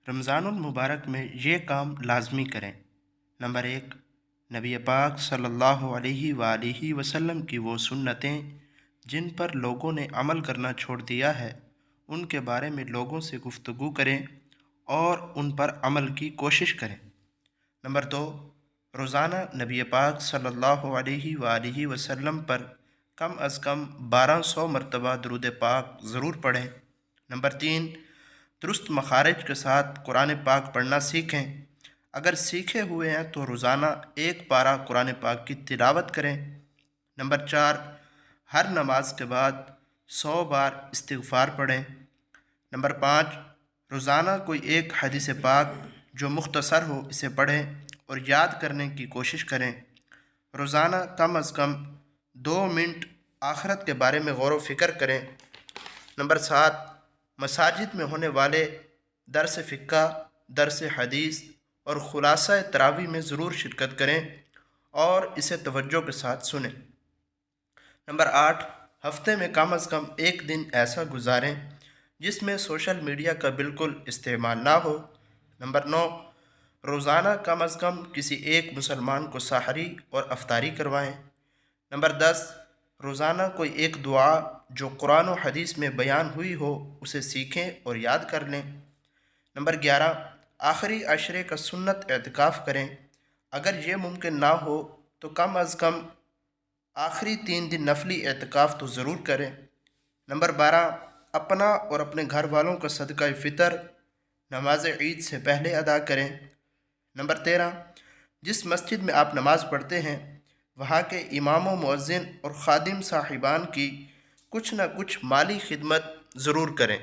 رمضان المبارک میں یہ کام لازمی کریں۔ نمبر 1، نبی پاک صلی اللہ علیہ وآلہ وسلم کی وہ سنتیں جن پر لوگوں نے عمل کرنا چھوڑ دیا ہے، ان کے بارے میں لوگوں سے گفتگو کریں اور ان پر عمل کی کوشش کریں۔ نمبر 2، روزانہ نبی پاک صلی اللہ علیہ وآلہ وسلم پر کم از کم 1200 مرتبہ درود پاک ضرور پڑھیں۔ نمبر 3، درست مخارج کے ساتھ قرآن پاک پڑھنا سیکھیں۔ اگر سیکھے ہوئے ہیں تو روزانہ ایک پارہ قرآن پاک کی تلاوت کریں۔ نمبر 4، ہر نماز کے بعد 100 بار استغفار پڑھیں۔ نمبر 5، روزانہ کوئی ایک حدیث پاک جو مختصر ہو اسے پڑھیں اور یاد کرنے کی کوشش کریں۔ روزانہ کم از کم 2 منٹ آخرت کے بارے میں غور و فکر کریں۔ نمبر 7، مساجد میں ہونے والے درس فقہ، درس حدیث اور خلاصہ تراویح میں ضرور شرکت کریں اور اسے توجہ کے ساتھ سنیں۔ نمبر 8، ہفتے میں کم از کم ایک دن ایسا گزاریں جس میں سوشل میڈیا کا بالکل استعمال نہ ہو۔ نمبر 9، روزانہ کم از کم کسی ایک مسلمان کو سحری اور افطاری کروائیں۔ نمبر 10، روزانہ کوئی ایک دعا جو قرآن و حدیث میں بیان ہوئی ہو اسے سیکھیں اور یاد کر لیں۔ نمبر 11، آخری عشرے کا سنت اعتکاف کریں۔ اگر یہ ممکن نہ ہو تو کم از کم آخری 3 دن نفلی اعتکاف تو ضرور کریں۔ نمبر 12، اپنا اور اپنے گھر والوں کا صدقہ فطر نماز عید سے پہلے ادا کریں۔ نمبر 13، جس مسجد میں آپ نماز پڑھتے ہیں وہاں کے امام و مؤذن اور خادم صاحبان کی کچھ نہ کچھ مالی خدمت ضرور کریں۔